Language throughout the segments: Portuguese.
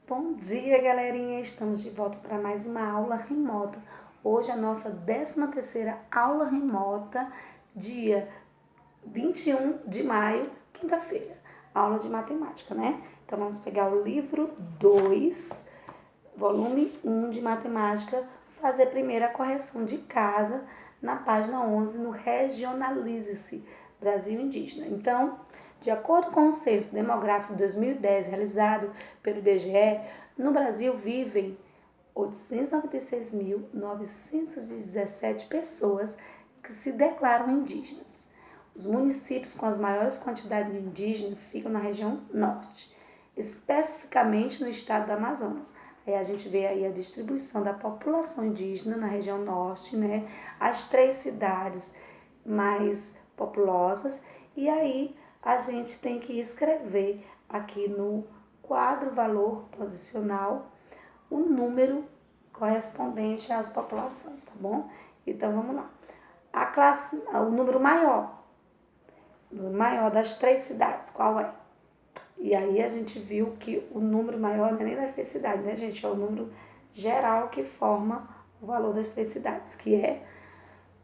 Bom dia, galerinha! Estamos de volta para mais uma aula remota. Hoje a nossa 13ª aula remota, dia 21 de maio, quinta-feira. Aula de matemática, né? Então vamos pegar o livro 2, volume 1 de matemática, fazer primeiro a correção de casa na página 11 no Regionalize-se Brasil Indígena. Então, de acordo com o Censo Demográfico de 2010 realizado pelo IBGE, no Brasil vivem 896.917 pessoas que se declaram indígenas. Os municípios com as maiores quantidades de indígenas ficam na região norte, especificamente no estado do Amazonas. Aí a gente vê aí a distribuição da população indígena na região norte, né? As 3 cidades mais populosas, e aí a gente tem que escrever aqui no quadro valor posicional o número correspondente às populações, tá bom? Então vamos lá. O número maior das 3 cidades, qual é? E aí a gente viu que o número maior não é nem das 3 cidades, né, gente? É o número geral que forma o valor das 3 cidades, que é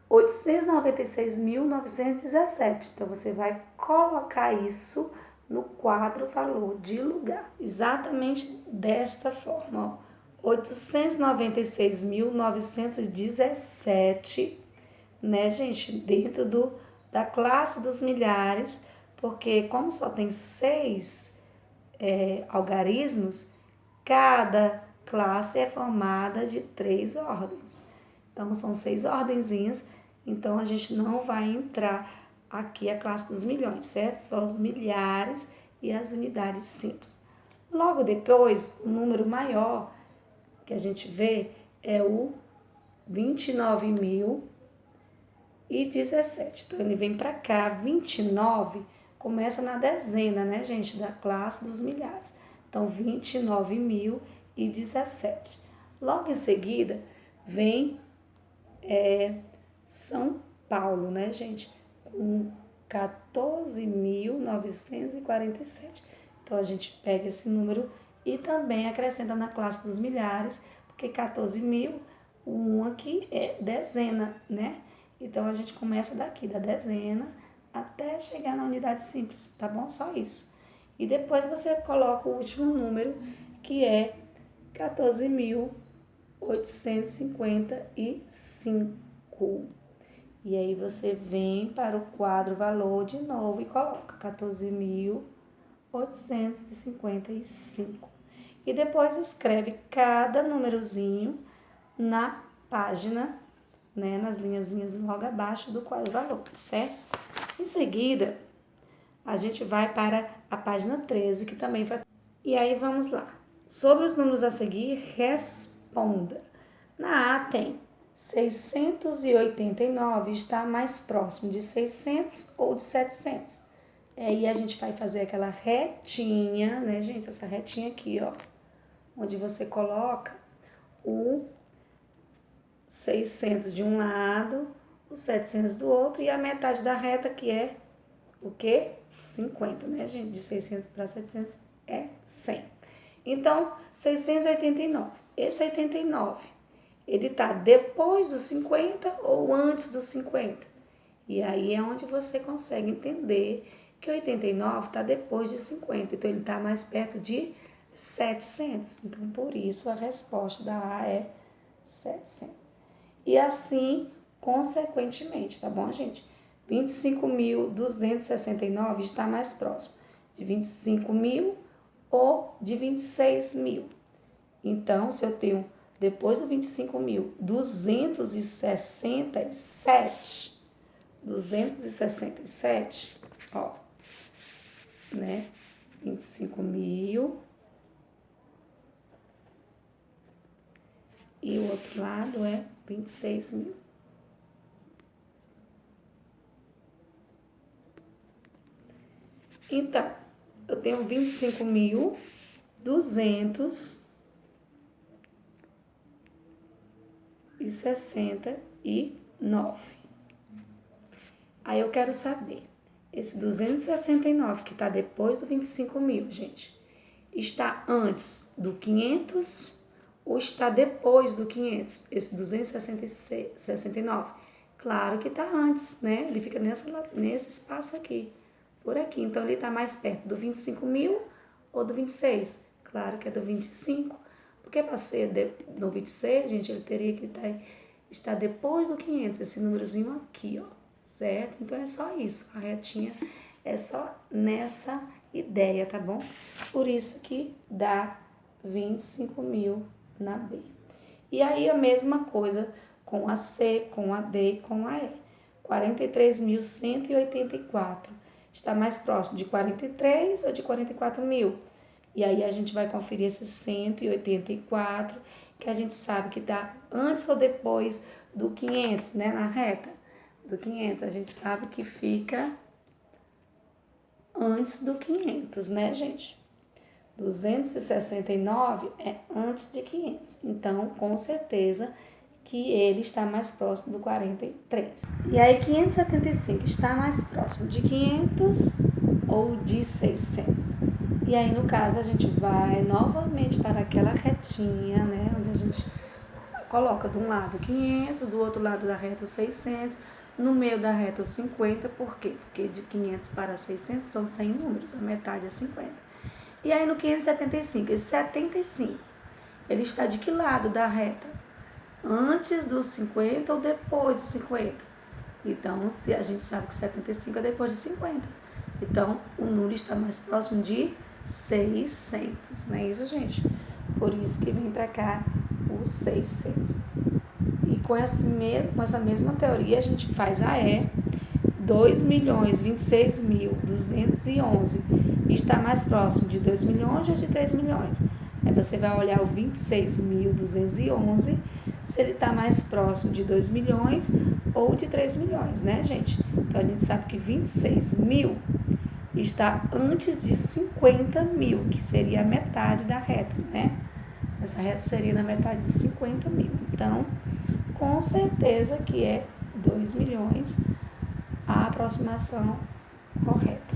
896.917. Então, você vai colocar isso no quadro valor de lugar. Exatamente desta forma, ó. 896.917, né, gente? Dentro da classe dos milhares, porque como só tem 6 algarismos, cada classe é formada de 3 ordens. Então, são 6 ordenzinhas. Então, a gente não vai entrar aqui a classe dos milhões, certo? Só os milhares e as unidades simples. Logo depois, o número maior que a gente vê é o 29.017. Então, ele vem para cá, 29 começa na dezena, né, gente, da classe dos milhares. Então, 29.017. Logo em seguida, vem São Paulo, né, gente, com 14.947. Então, a gente pega esse número e também acrescenta na classe dos milhares, porque 14.000, o 1 aqui é dezena, né? Então, a gente começa daqui, da dezena, até chegar na unidade simples, tá bom? Só isso. E depois você coloca o último número, que é 14.855. E aí você vem para o quadro valor de novo e coloca 14.855. E depois escreve cada númerozinho na página, né, nas linhazinhas logo abaixo do quadro valor, certo? Em seguida, a gente vai para a página 13, que também vai... E aí vamos lá. Sobre os números a seguir, responda. Na A tem 689, está mais próximo de 600 ou de 700. Aí a gente vai fazer aquela retinha, né, gente? Essa retinha aqui, ó. Onde você coloca o 600 de um lado, o 700 do outro e a metade da reta, que é o quê? 50, né, gente? De 600 para 700 é 100. Então, 689. Esse 89, ele tá depois dos 50 ou antes dos 50? E aí é onde você consegue entender que 89 está depois de 50. Então, ele está mais perto de 700. Então, por isso, a resposta da A é 700. E assim, consequentemente, tá bom, gente? 25.269 está mais próximo de 25.000 ou de 26.000. Então, se eu tenho, depois do 25.000, 267, ó, né? 25.000. E o outro lado é 26.000. Então, eu tenho 25.269. Aí eu quero saber, esse 269 que está depois do 25.000, gente, está antes do 500 ou está depois do 500? Esse 269. Claro que está antes, né? Ele fica nesse espaço aqui, por aqui. Então, ele está mais perto do 25.000 ou do 26? Claro que é do 25. Porque para ser no 26, gente, ele teria que estar depois do 500, esse númerozinho aqui, ó, certo? Então, é só isso. A retinha é só nessa ideia, tá bom? Por isso que dá 25.000 na B. E aí, a mesma coisa com a C, com a D e com a E. 43.184. Está mais próximo de 43 ou de 44.000? E aí a gente vai conferir esse 184, que a gente sabe que está antes ou depois do 500, né? Na reta do 500, a gente sabe que fica antes do 500, né, gente? 269 é antes de 500. Então, com certeza que ele está mais próximo do 43. E aí, 575 está mais próximo de 500 ou de 600? E aí, no caso, a gente vai novamente para aquela retinha, né? Onde a gente coloca de um lado 500, do outro lado da reta 600, no meio da reta 50. Por quê? Porque de 500 para 600 são 100 números, a metade é 50. E aí, no 575, esse 75, ele está de que lado da reta? Antes dos 50 ou depois dos 50? Então, se a gente sabe que 75 é depois de 50. Então, o número está mais próximo de 600, não é isso, gente? Por isso que vem para cá o 600. E com essa mesma teoria, a gente faz a E. 2.026.211 está mais próximo de 2 milhões ou de 3 milhões? Aí você vai olhar o 26.211, se ele está mais próximo de 2 milhões ou de 3 milhões, né, gente? Então, a gente sabe que 26.000 está antes de 50.000, que seria a metade da reta, né? Essa reta seria na metade de 50.000. Então, com certeza que é 2 milhões a aproximação correta.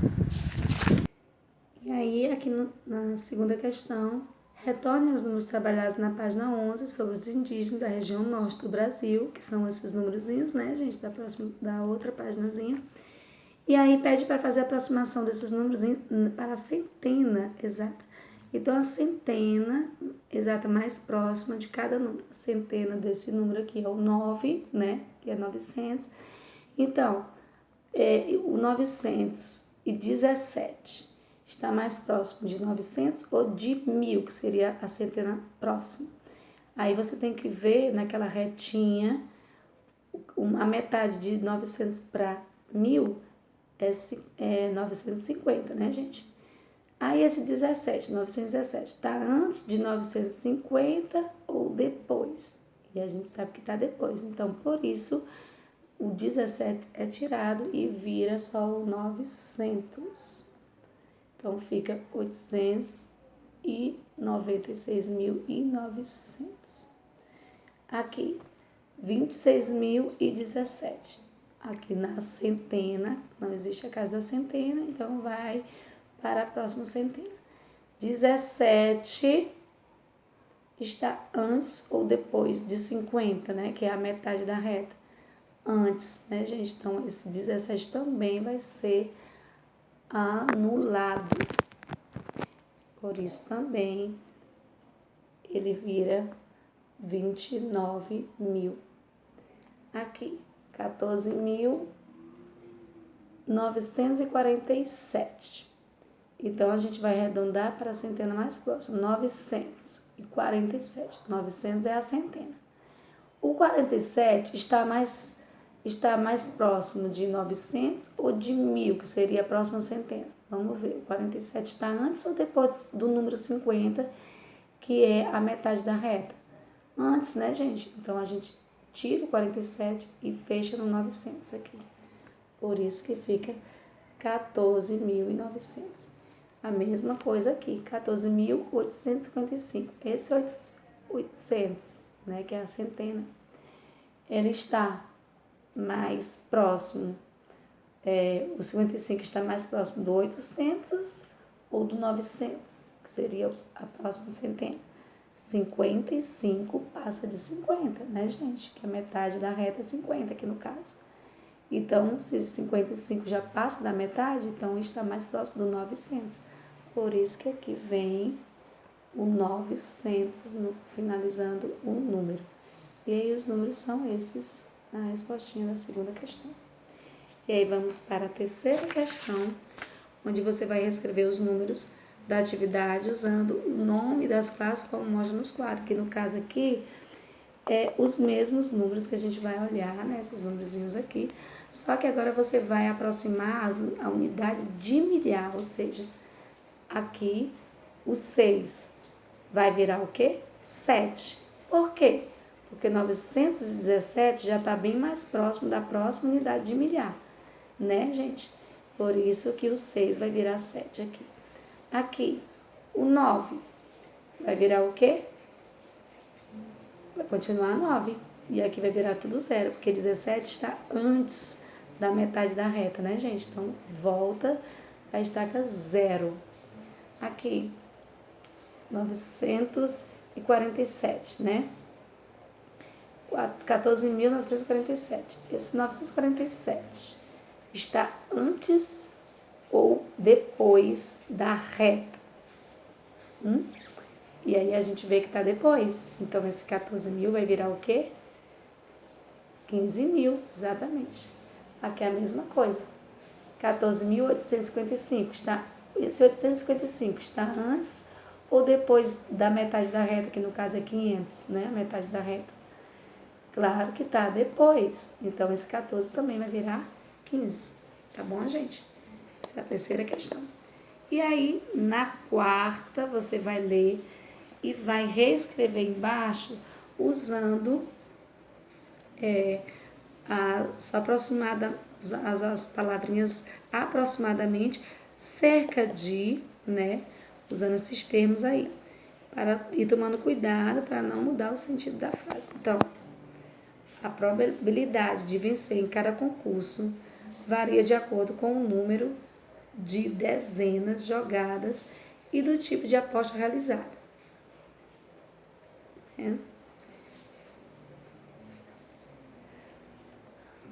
E aí, aqui na segunda questão, retorne aos números trabalhados na página 11 sobre os indígenas da região norte do Brasil, que são esses númerozinhos, né, gente, da outra paginazinha. E aí pede para fazer a aproximação desses números para a centena exata. Então, a centena exata mais próxima de cada número. A centena desse número aqui é o 9, né, que é 900. Então, o 917 está mais próximo de 900 ou de 1.000, que seria a centena próxima. Aí você tem que ver naquela retinha, a metade de 900 para 1.000 é 950, né, gente? Aí esse 917, está antes de 950 ou depois? E a gente sabe que está depois. Então, por isso, o 17 é tirado e vira só o 900. Então, fica 896.900. Aqui, 26.017. Aqui na centena, não existe a casa da centena, então vai para a próxima centena. 17 está antes ou depois de 50, né? Que é a metade da reta. Antes, né, gente? Então, esse 17 também vai ser anulado. Por isso, também, ele vira 29.000. Aqui, 14.947. Então, a gente vai arredondar para a centena mais próxima, 947. 900 é a centena. O 47 está mais próximo de 900 ou de 1.000, que seria a próxima centena. Vamos ver, o 47 está antes ou depois do número 50, que é a metade da reta? Antes, né, gente? Então, a gente tira o 47 e fecha no 900 aqui. Por isso que fica 14.900. A mesma coisa aqui, 14.855. Esse 800, né, que é a centena, ele está mais próximo, o 55 está mais próximo do 800 ou do 900? que seria a próxima centena. 55 passa de 50, né, gente? Que a metade da reta é 50 aqui no caso. Então, se 55 já passa da metade, então está mais próximo do 900. Por isso que aqui vem o 900 finalizando o número. E aí os números são esses na respostinha da segunda questão. E aí vamos para a terceira questão, onde você vai reescrever os números da atividade usando o nome das classes como mostra nos quadros, que no caso aqui é os mesmos números que a gente vai olhar, né, esses númerozinhos aqui, só que agora você vai aproximar a unidade de milhar, ou seja, aqui o 6 vai virar o quê? 7. Por quê? Porque 917 já está bem mais próximo da próxima unidade de milhar, né, gente? Por isso que o 6 vai virar 7 aqui. Aqui, o 9 vai virar o quê? Vai continuar 9. E aqui vai virar tudo 0, porque 17 está antes da metade da reta, né, gente? Então, volta a estaca 0. Aqui, 947, né? 14.947. Esse 947 está antes ou depois da reta? E aí a gente vê que está depois. Então, esse 14.000 vai virar o quê? 15.000, exatamente. Aqui é a mesma coisa. 14.855 está... Esse 855 está antes ou depois da metade da reta, que no caso é 500, né? A metade da reta. Claro que está depois. Então, esse 14 também vai virar 15. Tá bom, gente? Essa é a terceira questão. E aí, na quarta, você vai ler e vai reescrever embaixo usando as palavrinhas aproximadamente, cerca de, né? Usando esses termos aí. Para ir tomando cuidado para não mudar o sentido da frase. Então, a probabilidade de vencer em cada concurso varia de acordo com o número de dezenas jogadas e do tipo de aposta realizada.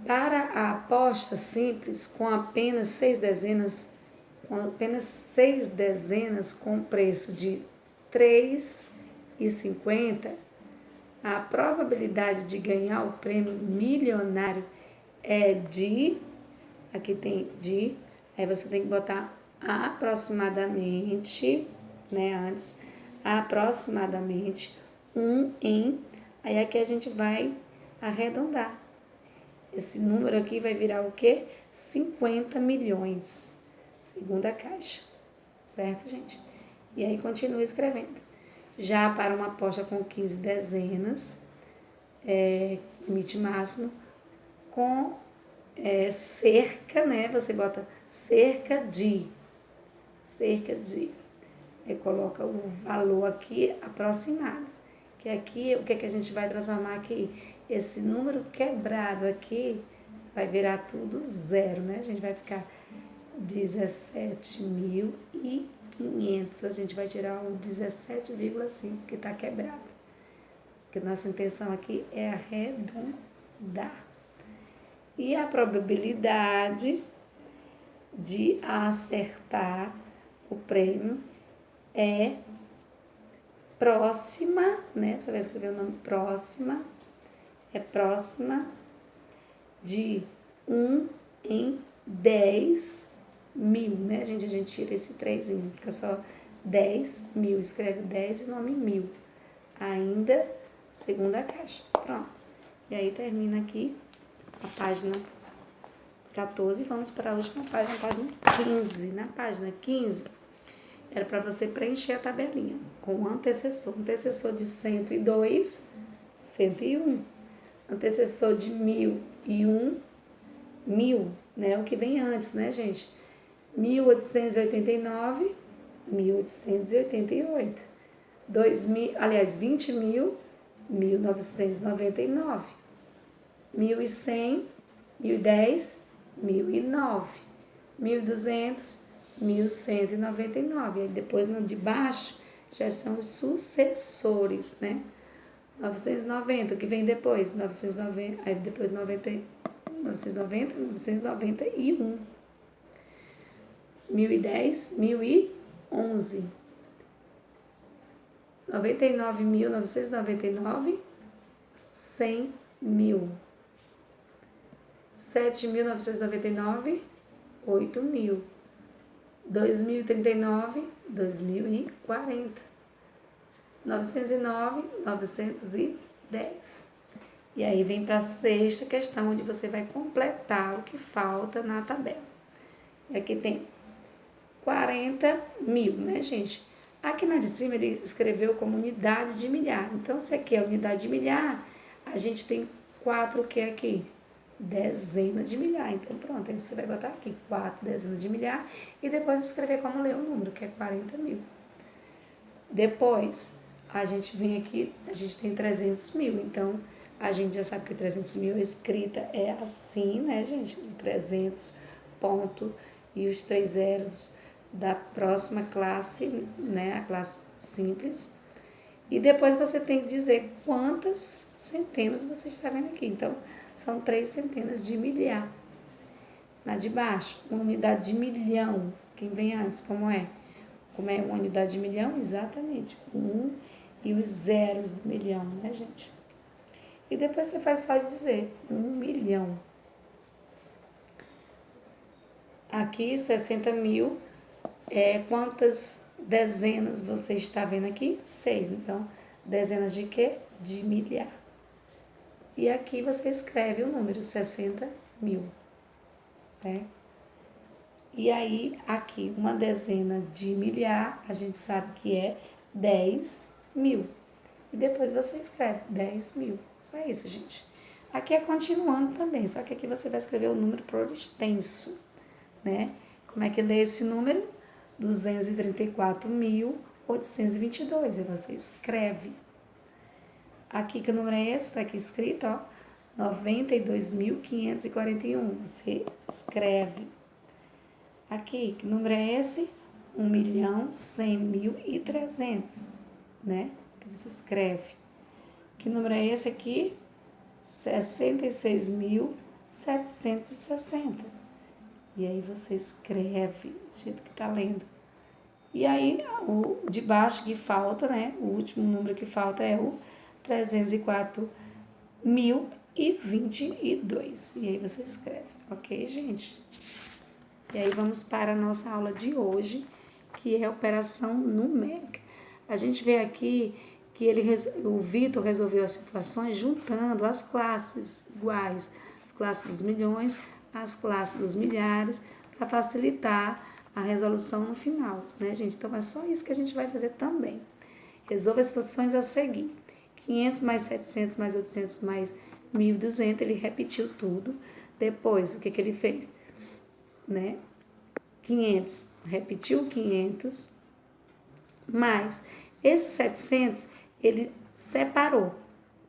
Para a aposta simples, com apenas 6 dezenas, com preço de R$ 3,50, a probabilidade de ganhar o prêmio milionário é de, aqui tem de, aí você tem que botar aproximadamente, né, antes, aproximadamente 1 em, aí aqui a gente vai arredondar. Esse número aqui vai virar o quê? 50 milhões, segunda caixa, certo, gente? E aí continua escrevendo. Já para uma aposta com 15 dezenas, limite máximo, com cerca, né? Você bota cerca de. Aí coloca o valor aqui aproximado. Que aqui, o que, que a gente vai transformar aqui? Esse número quebrado aqui vai virar tudo 0, né? A gente vai ficar 17.500. A gente vai tirar o 17,5 que está quebrado. Porque nossa intenção aqui é arredondar. E a probabilidade de acertar o prêmio é próxima, né? Você vai escrever o nome próxima. É próxima de 1 em 10 mil, né, gente? A gente tira esse 3, fica só 10 mil. Escreve 10 e o nome 1000. Ainda, segunda caixa. Pronto. E aí termina aqui a página 14. Vamos para a última página, página 15. Na página 15, era para você preencher a tabelinha com o antecessor. Antecessor de 102, 101. Antecessor de 1001, 1000, né? O que vem antes, né, gente? 1889, 1888. 20.000, 1999. 1100, 1010, 1009. 1200, 1199. Aí depois no de baixo já são os sucessores, né? 990, o que vem depois? 990, aí depois 990, 991. 1010, 1011. 99.999, 100.000. 7.999, 8.000. 2039, 2040. 909, 910. E aí vem para a sexta questão, onde você vai completar o que falta na tabela. E aqui tem 40.000, né, gente? Aqui na de cima ele escreveu como unidade de milhar. Então, se aqui é unidade de milhar, a gente tem 4 o que aqui? Dezenas de milhar. Então, pronto, aí você vai botar aqui 4 dezenas de milhar e depois escrever como ler o número, que é 40.000. Depois, a gente vem aqui, a gente tem 300.000. Então, a gente já sabe que 300.000 escrita é assim, né, gente? O 300 ponto e os 3 zeros da próxima classe, né, a classe simples. E depois você tem que dizer quantas centenas você está vendo aqui. Então, são 3 centenas de milhar. Na de baixo, uma unidade de milhão. Quem vem antes, como é? Como é uma unidade de milhão? Exatamente. 1 e os zeros do milhão, né, gente? E depois você faz só dizer 1 milhão. Aqui, 60.000. Quantas dezenas você está vendo aqui? 6. Então, dezenas de quê? De milhar. E aqui você escreve o número 60.000, certo? E aí, aqui, uma dezena de milhar, a gente sabe que é 10.000. E depois você escreve 10.000. Só isso, gente. Aqui é continuando também, só que aqui você vai escrever o número por extenso, né? Como é que lê esse número? 234.822. E você escreve. Aqui, que número é esse? Está aqui escrito, ó. 92.541. Você escreve. Aqui, que número é esse? 1.100.300, né? Então, você escreve. Que número é esse aqui? 66.760. E aí você escreve do jeito que tá lendo. E aí, o de baixo que falta, né? O último número que falta é o 304.022. E aí você escreve, ok, gente? E aí vamos para a nossa aula de hoje, que é a operação numérica. A gente vê aqui que o Vitor resolveu as situações juntando as classes iguais, as classes dos milhões, as classes dos milhares, para facilitar a resolução no final, né, gente? Então, é só isso que a gente vai fazer também. Resolva as situações a seguir. 500 mais 700 mais 800 mais 1.200, ele repetiu tudo. Depois, o que ele fez? Né? 500, repetiu 500, mais esses 700, ele separou,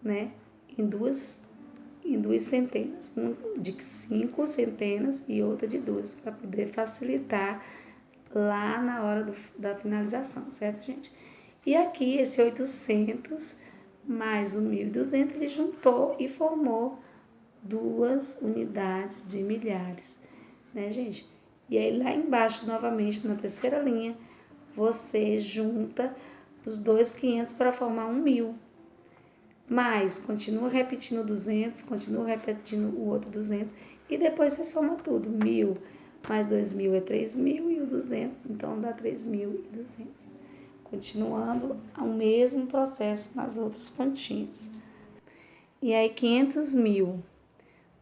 né? Em duas centenas, um de 5 centenas e outra de 2, para poder facilitar lá na hora da finalização, certo, gente? E aqui, esse 800 mais o 1.200, ele juntou e formou 2 unidades de milhares, né, gente? E aí, lá embaixo, novamente, na terceira linha, você junta os dois 500 para formar 1.000. Mas, continua repetindo 200, continua repetindo o outro 200, e depois você soma tudo. 1.000 mais 2.000 é 3.000 e o 200, então dá 3.200. Continuando o mesmo processo nas outras continhas. E aí, 500.000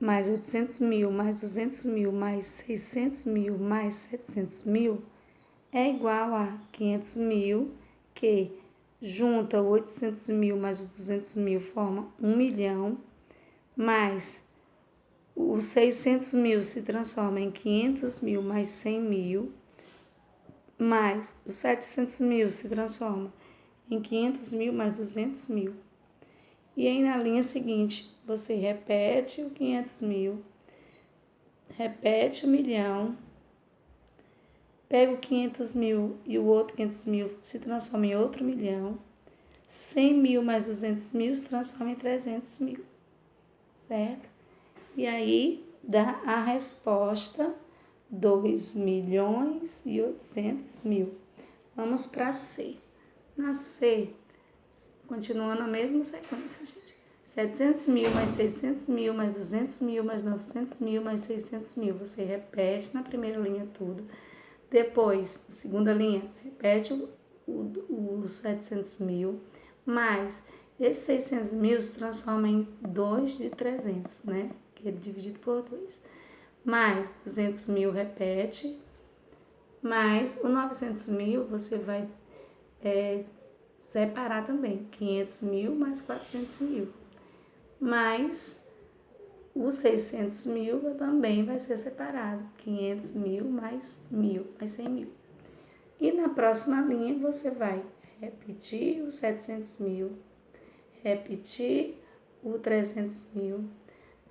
mais 800.000 mais 200.000 mais 600.000 mais 700.000 é igual a 500.000, que junta 800.000 mais os 200.000 forma 1 milhão, mais os 600.000 se transforma em 500.000 mais 100.000, mais os 700.000 se transforma em 500.000 mais 200.000. E aí, na linha seguinte, você repete o 500.000, repete o milhão, Pega o 500 mil e o outro 500 mil se transforma em outro milhão. 100 mil mais 200 mil se transforma em 300 mil, certo? E aí dá a resposta 2.800.000. Vamos para C. Na C, continuando a mesma sequência, gente. 700 mil mais 600 mil mais 200 mil mais 900 mil mais 600 mil. Você repete na primeira linha tudo. Depois, na segunda linha, repete o 700 mil, mais esse 600 mil se transforma em 2 de 300, né? Que ele dividido por 2. Mais 200 mil, repete. Mais o 900 mil, você vai separar também. 500 mil mais 400 mil. Mais os 600 mil também vai ser separado. 500 mil mais 1.000, mais 100 mil. E na próxima linha você vai repetir os 700 mil, repetir o 300 mil.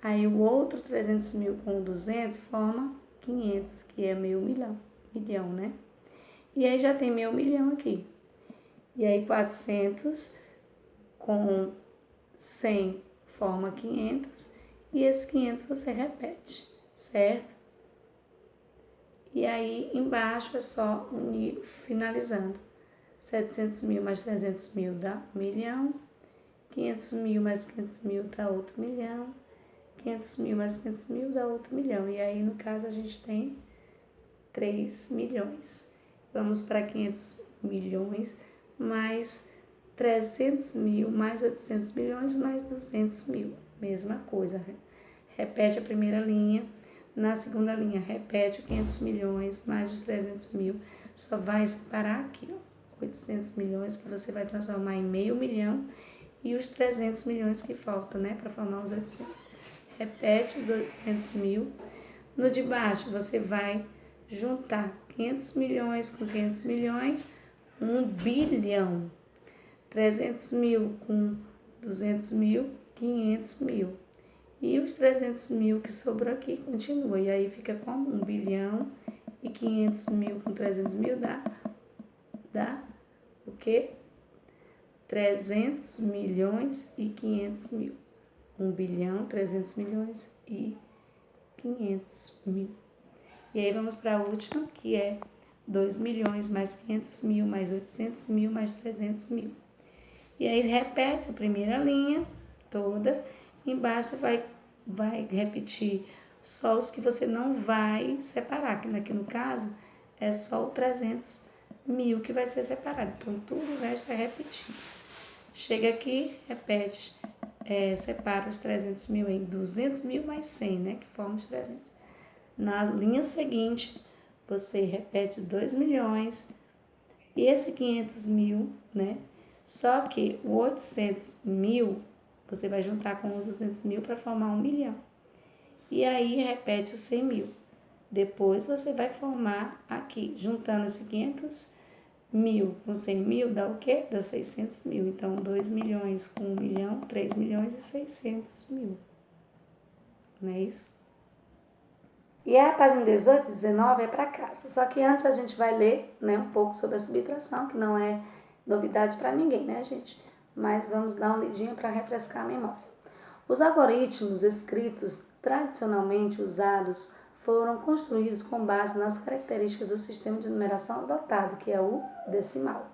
Aí o outro 300 mil com 200 forma 500, que é meio milhão, né? E aí já tem meio milhão aqui. E aí 400 com 100 forma 500. E esse 500 você repete, certo? E aí embaixo é só unir, finalizando. 700 mil mais 300 mil dá 1 milhão. 500 mil mais 500 mil dá outro milhão. 500 mil mais 500 mil dá outro milhão. E aí, no caso, a gente tem 3 milhões. Vamos para 500 milhões mais 300 mil mais 800 milhões mais 200 mil. Mesma coisa. Repete a primeira linha. Na segunda linha, repete o 500 milhões mais os 300 mil. Só vai separar aqui, ó, 800 milhões, que você vai transformar em meio milhão. E os 300 milhões que faltam, né, para formar os 800. Repete os 200 mil. No de baixo, você vai juntar 500 milhões com 500 milhões, 1 bilhão. 300 mil com 200 mil, 500 mil. E os 300 mil que sobrou aqui continua. E aí fica como 1 bilhão e 500 mil com 300 mil dá o quê? 300 milhões e 500 mil. 1 bilhão, 300 milhões e 500 mil. E aí vamos para a última, que é 2 milhões mais 500 mil mais 800 mil mais 300 mil. E aí repete a primeira linha toda. Embaixo vai repetir só os que você não vai separar, que aqui no caso é só o 300 mil que vai ser separado. Então tudo o resto é repetir. Chega aqui, repete, separa os 300 mil em 200 mil mais 100, né? Que forma os 300. Na linha seguinte, você repete os 2 milhões e esse 500 mil, né? Só que o 800 mil, você vai juntar com o 200 mil para formar 1 milhão. E aí, repete os 100 mil. Depois, você vai formar aqui, juntando esse 500 mil com 100 mil, dá o quê? Dá 600 mil. Então, 2 milhões com 1 milhão, 3 milhões e 600 mil. Não é isso? E a página 18 e 19 é para casa. Só que antes a gente vai ler, né, um pouco sobre a subtração, que não é novidade para ninguém, né, gente? Mas vamos dar uma lidinha para refrescar a memória. Os algoritmos escritos tradicionalmente usados foram construídos com base nas características do sistema de numeração adotado, que é o decimal.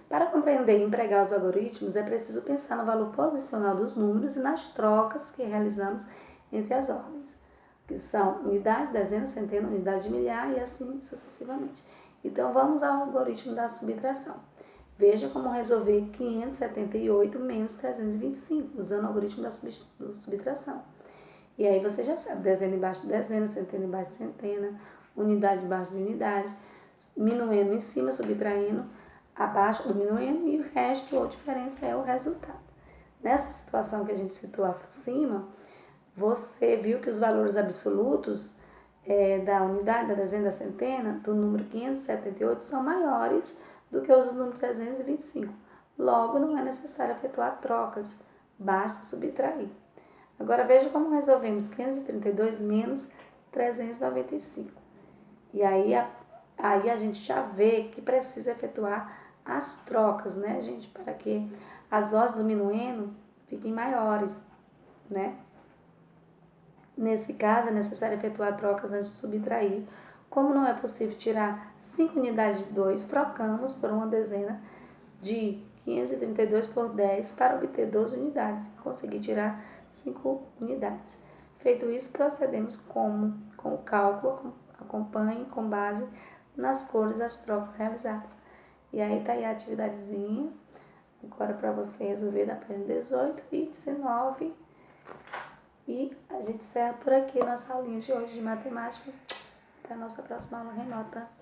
Para compreender e empregar os algoritmos, é preciso pensar no valor posicional dos números e nas trocas que realizamos entre as ordens, que são unidade, dezena, centena, unidade de milhar e assim sucessivamente. Então, vamos ao algoritmo da subtração. Veja como resolver 578 menos 325, usando o algoritmo da subtração. E aí você já sabe, dezena embaixo de dezena, centena embaixo de centena, unidade embaixo de unidade, minuendo em cima, subtraindo abaixo do minuendo e o resto ou diferença é o resultado. Nessa situação que a gente citou acima, você viu que os valores absolutos da unidade, da dezena, da centena, do número 578 são maiores do que os do número 325. Logo, não é necessário efetuar trocas, basta subtrair. Agora, veja como resolvemos 532 menos 395. E aí, aí a gente já vê que precisa efetuar as trocas, né, gente, para que as vozes do minuendo fiquem maiores, né? Nesse caso, é necessário efetuar trocas antes de subtrair. Como não é possível tirar 5 unidades de 2, trocamos por uma dezena de 532 por 10 para obter 12 unidades e conseguir tirar 5 unidades. Feito isso, procedemos com o cálculo, acompanhe com base nas cores das trocas realizadas. E aí tá aí a atividadezinha, agora para você resolver da página 18 e 19. E a gente encerra por aqui nossa aulinha de hoje de matemática. Até a nossa próxima aula remota.